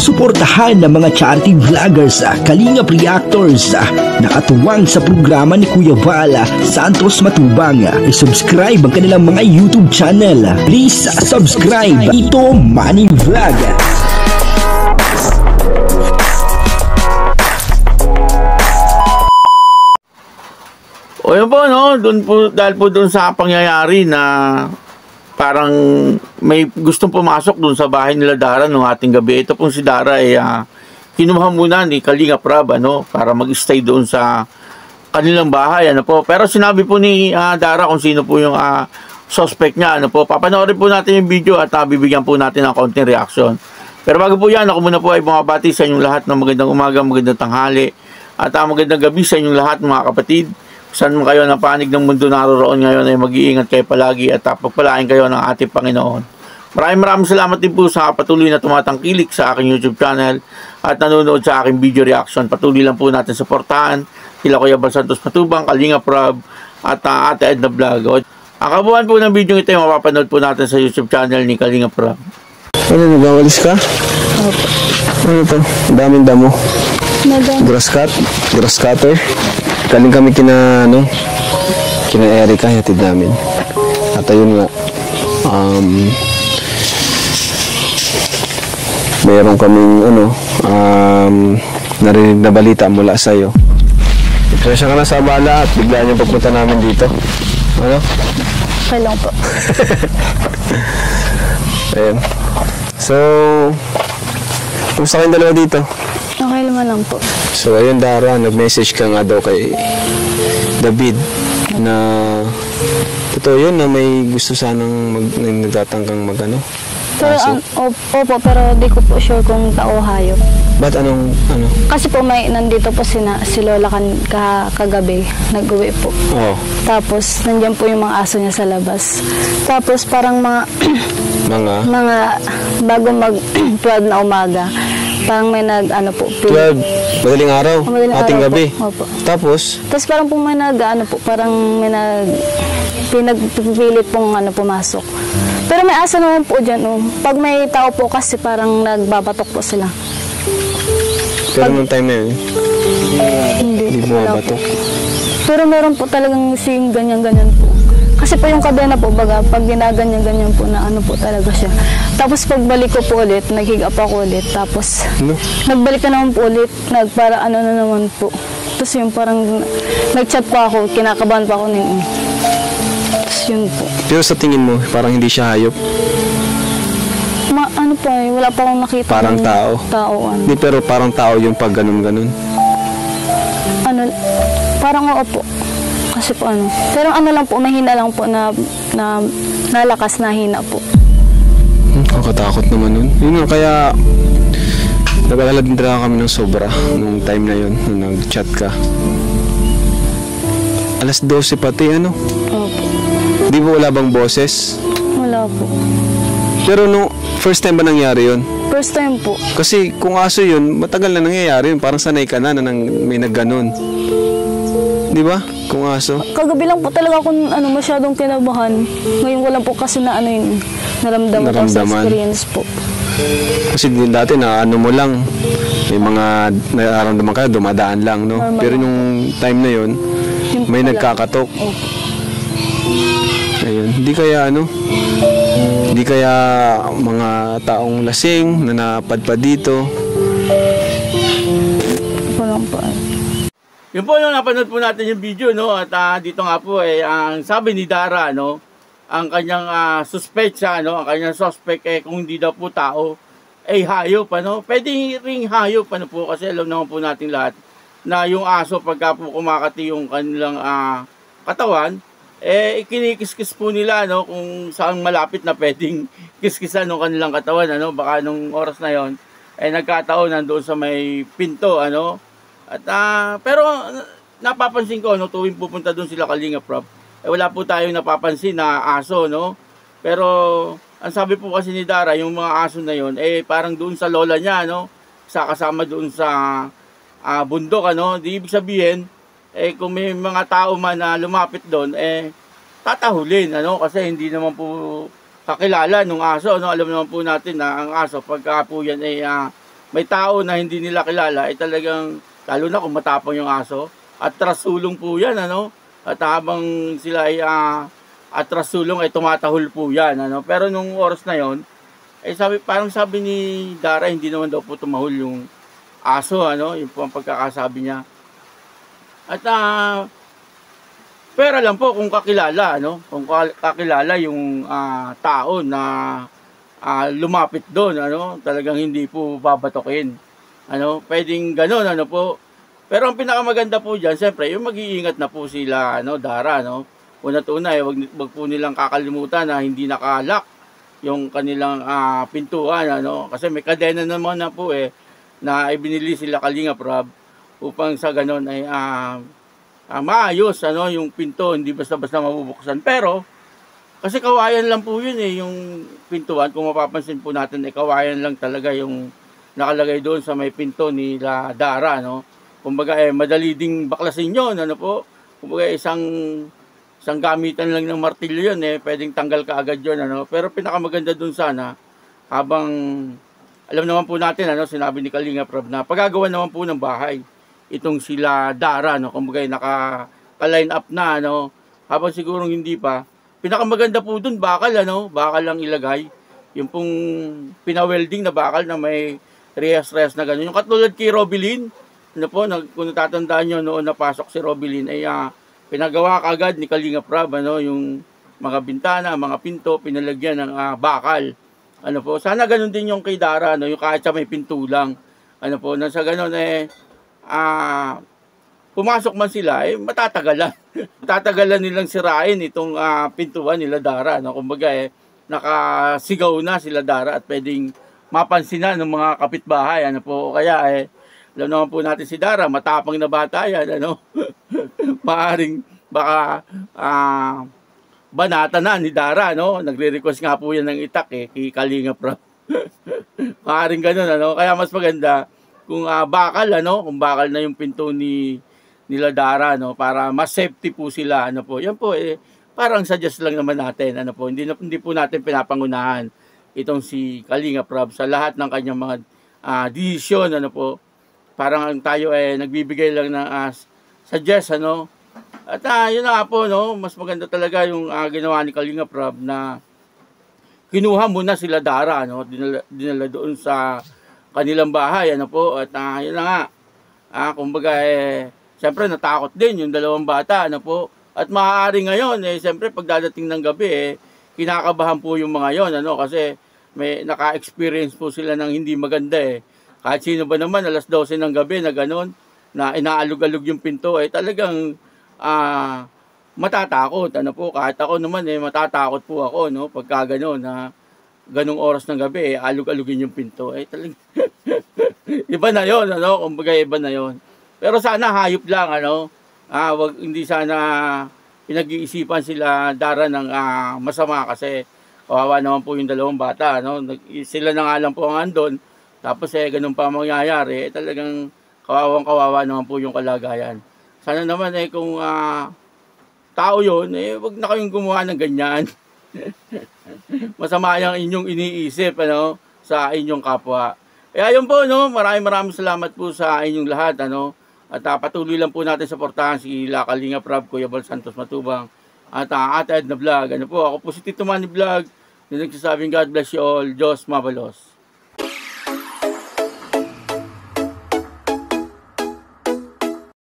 Suportahan ng mga charity vloggers, Kalingap Reactors, nakatuwang sa programa ni Kuya Val Santos Matubang. I-subscribe ang kanilang mga YouTube channel. Please subscribe. Ito Money Vlog. O yun po, no? Dahil po doon sa pangyayari na parang may gustong pumasok doon sa bahay nila Dara noong ating gabi. Ito pong si Dara ay kinuha muna ni Kalingap Rab, para mag-stay doon sa kanilang bahay. Pero sinabi po ni Dara kung sino po yung suspect niya. Papanoorin po natin yung video at bibigyan po natin ng konting reaction. Pero bago po yan, ako muna po ay bumabati sa inyong lahat ng magandang umaga, magandang tanghali at magandang gabi sa inyong lahat mga kapatid. Saan mo kayo ng panig ng mundo naroroon ngayon ay mag-iingat kayo palagi at pagpalain kayo ng ating Panginoon. Maraming salamat din po sa patuloy na tumatangkilik sa aking YouTube channel at nanonood sa aking video reaction. Patuloy lang po natin suportahan sila Kuya Val Santos Matubang, Kalingap Rab at Ate Edna Vlog. Ang kabuuan po ng video ito ay mapapanood po natin sa YouTube channel ni Kalingap Rab. Ano, nagawalis ka? Opo. Ano to? Daming damo. Madami. Grass cutter. Galing kami kina Erika, hatid namin. At ayun nga, mayroon kaming narinig na balita mula sa'yo. Presya ka na sa abala at bigla niyong pagpunta namin dito. Ano? Okay lang po. Ayun. So, kumusta kayong dalawa dito? Okay naman lang po. So ayun Dara, nag-message ka nga daw kay David na totoo yun na may gusto sanang nagtatangkang mag-ano? Pero, opo, pero di ko po sure kung tao hayop. Ba't ano? Kasi po nandito po si Lola kagabi, nag-uwi po. Oo. Tapos nandiyan po yung mga aso niya sa labas. Tapos parang mga bago mag-12 na umaga, parang may po. 12, madaling araw, ating gabi. Opo. Tapos parang po may parang may pinagpipilit pong pumasok. Pero may asa naman po dyan. Pag may tao po kasi parang nagbabatok po sila. Pero nung time na yun? Hindi bumabatok. Pero meron po talagang ganyan-ganyan po. Kasi po yung kadena po, pag ginaganyan-ganyan po na po talaga siya. Tapos pagbalik ko po ulit, naghiga pa ako ulit. Tapos nagbalik na naman po ulit, na naman po. Tapos yung parang nag-chat pa ako, kinakabahan pa ako nito. Tapos yun po. Pero sa tingin mo, parang hindi siya hayop? Wala pa akong nakita. Parang tao? Tao, Hindi, pero parang tao yung pag ganun-ganun? Parang oo po. Kasi po pero lang po, mahina lang po na nalakas na hina po. Katakot naman nun. Yun nga, kaya nag-alala din talaga kami ng sobra nung time na yun, nung nag-chat ka. 12:00 pati, Opo. Di ba wala bang boses? Wala po. Pero nung first time ba nangyari yun? First time po. Kasi kung aso yun, matagal na nangyayari yun. Parang sanay ka na may nagganon. Di ba? Kung aso. Kagabi lang po talaga akong masyadong kinabahan. Ngayon ko lang po kasi naramdaman ko sa experience po. Kasi dati mo lang, may mga nararamdaman ka, dumadaan lang, no? Normal. Pero nung time na yun, may nagkakatok. Ayun. Hindi kaya mga taong lasing na napadpad dito. Walang pa. Yun po yung napanood po natin yung video, at dito nga po ang sabi ni Dara, ang kanyang suspect siya, ang kanyang suspect kung hindi daw po tao hayop, pwede ring hayop, po, kasi alam naman po natin lahat na yung aso pagka po kumakati yung kanilang katawan, kinikiskis po nila, kung saan malapit na pwedeng kiskisan ng kanilang katawan, baka nung oras na yon nagkataon nandoon sa may pinto, At pero napapansin ko tuwing pupunta doon sila Kalingap Rab, wala po tayong napapansin na aso, Pero ang sabi po kasi ni Dara, yung mga aso na yon parang doon sa lola niya, kasama doon sa bundok, Di ibig sabihin kung may mga tao man na lumapit doon tatahulin, kasi hindi naman po kakilala nung aso, Alam naman po natin na ang aso pagka po yan may tao na hindi nila kilala, ay talagang, lalo na kung matapang yung aso, atras sulong po yan, ano? At habang sila ay atras sulong, ay tumatahol po yan, ano? Pero nung oras na yon, ay parang sabi ni Dara, hindi naman daw po tumahol yung aso, ano? Yung po ang pagkakasabi niya. At pera lang po kung kakilala, ano? Kung kakilala yung tao na lumapit doon, ano? Talagang hindi po babatokin. Ano? Pwedeng gano'n, ano po. Pero ang pinakamaganda po diyan, siyempre, yung mag-iingat na po sila, ano, Dara, no? Una-una, wag po nilang kakalimutan na hindi nakalock yung kanilang pintuan, ano? Kasi may kadena naman na po na ibinili sila Kalinga Prab upang sa gano'n ay maayos, ano, yung pinto, hindi basta-basta mabubuksan. Pero, kasi kawayan lang po yun yung pintuan. Kung mapapansin po natin, kawayan lang talaga yung nakalagay doon sa may pinto nila Dara, no? Kumbaga, madali ding baklasin yun, ano po? Kumbaga, isang gamitan lang ng martilyo yun, pwedeng tanggal ka agad yun, ano? Pero pinakamaganda doon sana, habang, alam naman po natin, ano, sinabi ni Kalinga Prab na pagagawa naman po ng bahay itong sila Dara, no, kumbaga naka-line up na, ano, habang sigurong hindi pa. Pinakamaganda po dun, bakal, ano, bakal lang ilagay. Yung pong pina-welding na bakal na may rehas-rehas na gano'n. Yung katulad kay Robilin, ano po, kung natatandaan nyo noon napasok si Robilin, ay pinagawa kaagad ni Kalinga Prab, ano, yung mga bintana, mga pinto, pinalagyan ng bakal. Ano po, sana gano'n din yung kay Dara, ano, yung kahit sa may pinto lang. Ano po, nasa gano'n pumasok man sila, matatagalan. Matatagalan nilang sirain itong pintuan nila Dara. No? Kumbaga, nakasigaw na sila Dara at pwedeng mapansinan ng mga kapitbahay. Ano po, kaya alam naman po natin si Dara, matapang na bata yan. Ano? Maaring baka banata na ni Dara. No? Nagre-request nga po yan ng itak kay Kalinga Prab. Maaring ganun. Ano? Kaya mas maganda kung bakal, ano, kung bakal na yung pinto nila Dara, no, para mas safety po sila, ano po. Yan po parang suggest lang naman natin, ano po. Hindi po natin pinapangunahan itong si Kalinga Prab sa lahat ng kanyang mga desisyon, ano po. Parang tayo nagbibigay lang ng suggest, ano. At yun na po, no, mas maganda talaga yung ginawa ni Kalinga Prab na kinuha muna sila Dara, no, dinala doon sa kanilang bahay, ano po, at yun na nga, kumbaga, siyempre natakot din yung dalawang bata, ano po, at maaari ngayon, siyempre pagdadating ng gabi, kinakabahan po yung mga yon, ano, kasi may naka-experience po sila ng hindi maganda, kahit sino ba naman, alas 12 ng gabi na gano'n, na inaalog-alog yung pinto, talagang, matatakot, ano po, kahit ako naman, matatakot po ako, no, pagka gano'n, ganong oras ng gabi, alug-alugin yung pinto. Talagang iba na yon, ano? Kumbaga iba na yon. Pero sana hayop lang, ano? Hindi sana pinag-iisipan sila Dara ng masama kasi kawawa naman po yung dalawang bata, no? Sila na nga lang po ang andon. Tapos ganun pa mangyayari, talagang kawawang-kawawa naman po yung kalagayan. Sana naman kung tao yon, wag na kayong gumawa ng ganyan. Masama yung inyong iniisip, ano, sa inyong kapwa. Ayun po, no, maraming salamat po sa inyong lahat, ano. At patuloy lang po natin suportahan si Kalinga Prab, Kuya Bal Santos Matubang, at Ate Edna Vlog. Ano po, ako po si Tito Manny Vlog, na nagsasabing God bless you all, Diyos mabalos.